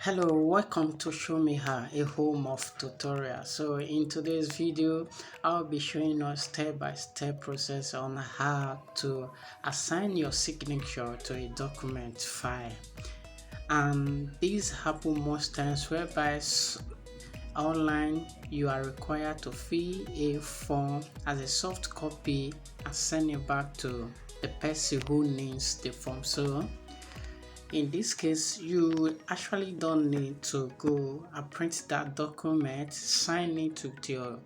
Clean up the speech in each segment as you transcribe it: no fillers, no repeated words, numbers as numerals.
Hello, welcome to Show Me How, a home of tutorials. So in today's video, I'll be showing us step-by-step process on how to assign your signature to a document file. And these happen most times whereby online you are required to fill a form as a soft copy and send it back to the person who needs the form. So in this case, you actually don't need to go and print that document, sign it with your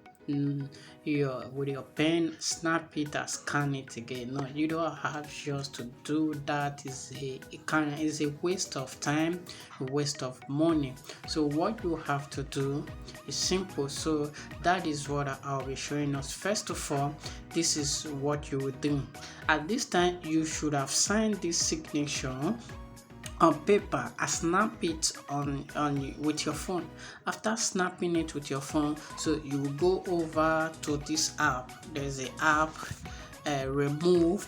pen, snap it and scan it again. No, you don't have just to do that. Is a waste of time, a waste of money. So what you have to do is simple. So that is what I'll be showing us. First of all, this is what you will do. At this time, you should have signed this signature on paper and snap it on with your phone. After snapping it with your phone, so you will go over to this app. There's an app remove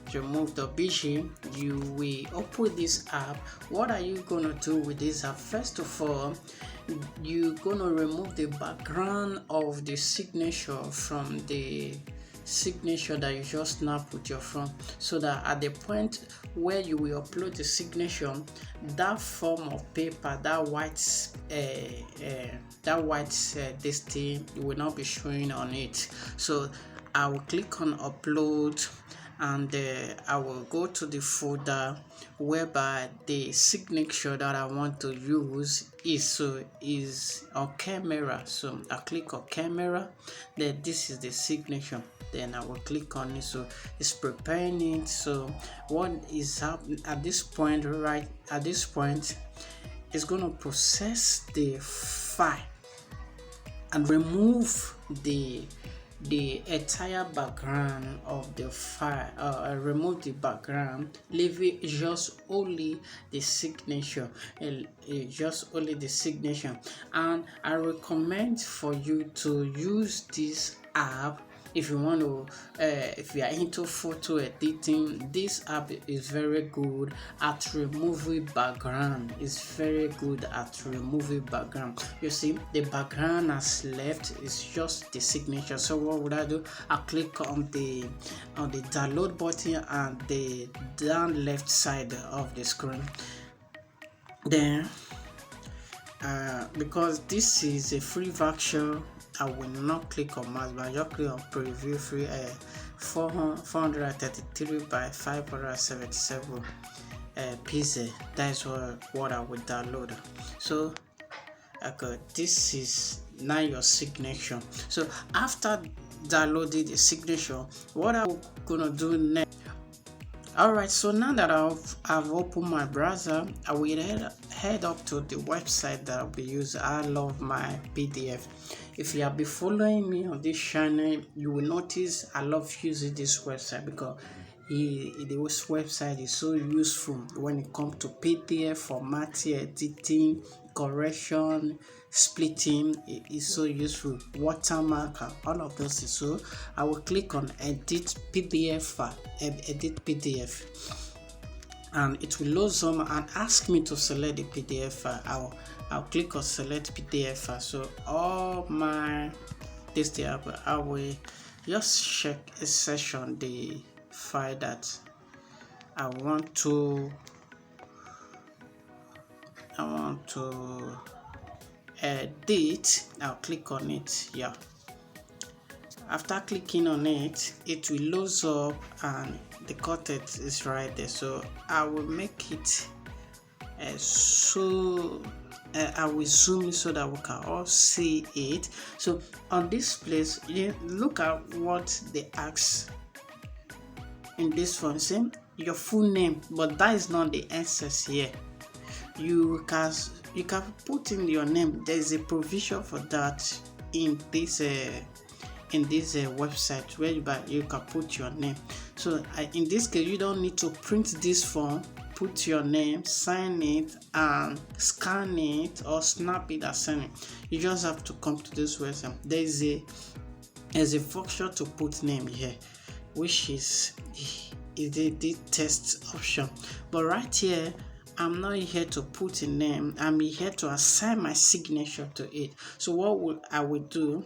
the BG. You will open this app. What are you gonna do with this app? First of all, you're gonna remove the background of the signature from the signature that you just snap with your phone, so that at the point where you will upload the signature, that form of paper, that white this thing will not be showing on it. So I will click on upload, and I will go to the folder whereby the signature that I want to use is on camera. So I click on camera, then this is the signature, then I will click on it. So it's preparing it. So what is happening at this point, right at this point, it's going to process the file and remove the entire background of the file. Remove the background, leaving just only the signature, and I recommend for you to use this app if you want to if you are into photo editing. This app is very good at removing background. It's very good at removing background. You see, the background has left, it's just the signature. So what would I do? I click on the download button and the down left side of the screen. Then because this is a free version, I will not click on mouse, but I just click on preview free 433 by 577 pieces. That is what I will download. So okay, this is now your signature. So after downloading the signature, what I'm gonna do next? Alright, so now that I've opened my browser, I will head up to the website that I'll be using. I love my PDF. If you have been following me on this channel, you will notice I love using this website because this website is so useful when it comes to PDF formatting, editing, correction, splitting. It is so useful. Watermark, all of those. So I will click on edit PDF, and it will load some and ask me to select the PDF file. I'll click on select PDF file. So all my I will just check a section the file that I want to edit. I'll click on it. Yeah, after clicking on it, it will load up and the content is right there. So I will make it I will zoom it so that we can all see it. So on this place, you look at what they ask in this one. See your full name, but that is not the answers here. You can put in your name. There is a provision for that in this website whereby you can put your name. So in this case, you don't need to print this form, put your name, sign it and scan it or snap it and send it. You just have to come to this website. There's a function to put name here, which is the test option. But right here I'm not here to put a name. I'm here to assign my signature to it. So I will do?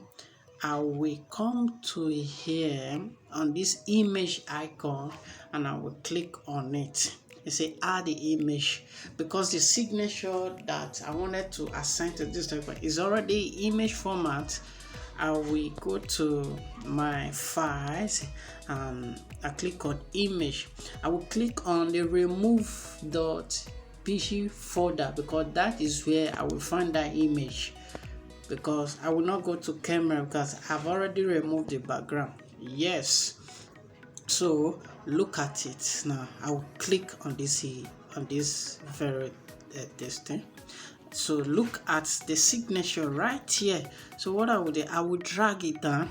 I will come to here on this image icon and I will click on it. You say add the image, because the signature that I wanted to assign to this document is already image format. I will go to my files and I click on image. I will click on the remove.pg folder, because that is where I will find that image, because I will not go to camera because I've already removed the background. Yes, so look at it now. I will click on this very this thing. So look at the signature right here. So what I will do, I will drag it down,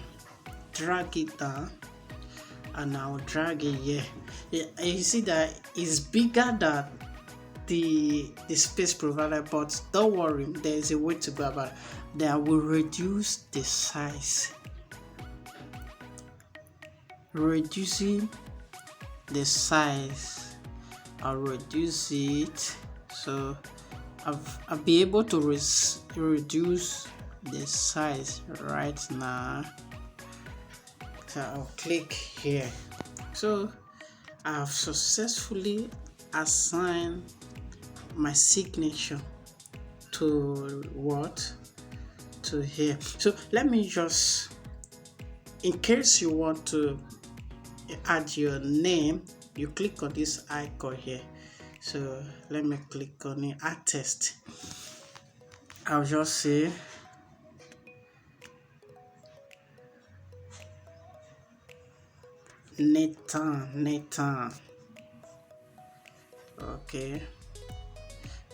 and I will drag it here. You see that it's bigger than the space provided, but don't worry, there is a way to go about it. Then I will reduce the size, reducing the size. I'll reduce it, so I'll be able to reduce the size right now. So I'll click here. So I've successfully assigned my signature to what? To here. So let me just, in case you want to add your name, you click on this icon here. So let me click on it, add text. I'll just say Nathan. Okay,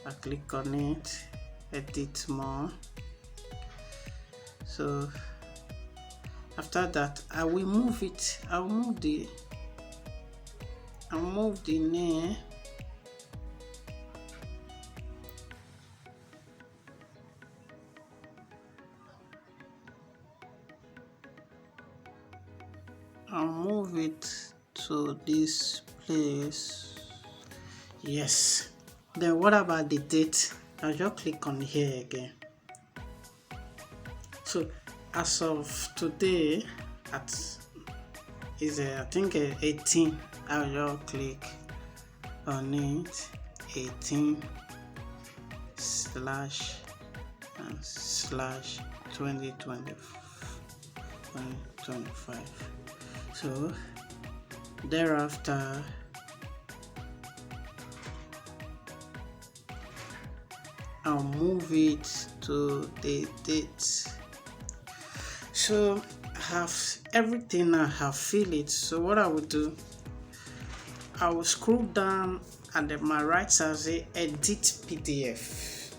I click on it, edit more. So after that, I will move it. I'll move the name. I'll move it to this place. Yes. Then what about the date? I'll just click on here again. So as of today, I think 18. I'll just click on it, 18 slash 2025. So thereafter, I'll move it to the date. So I have everything, I have filled it. So what I will do, I will scroll down and my right side say edit PDF.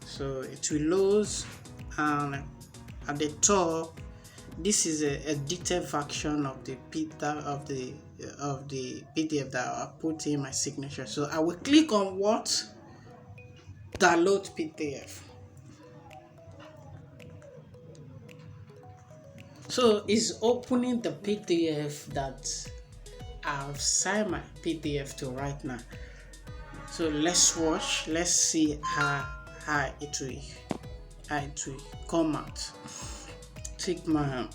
So it will load, and at the top, this is a edited version of the PDF that I put in my signature. So I will click on what? Download PDF. So it's opening the PDF that I've signed my PDF to right now. So let's watch. Let's see how it will come out. Take my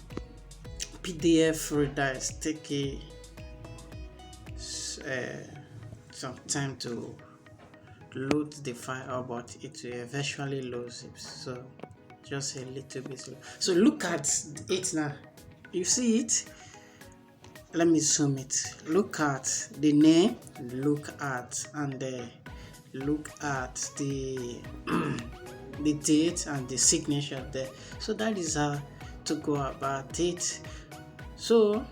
PDF reader, take some time to load the file, but it will eventually load it. So just a little bit slow. So look at it now. You see it? Let me zoom it. Look at the name. Look at the the date and the signature there. So that is how to go about it. So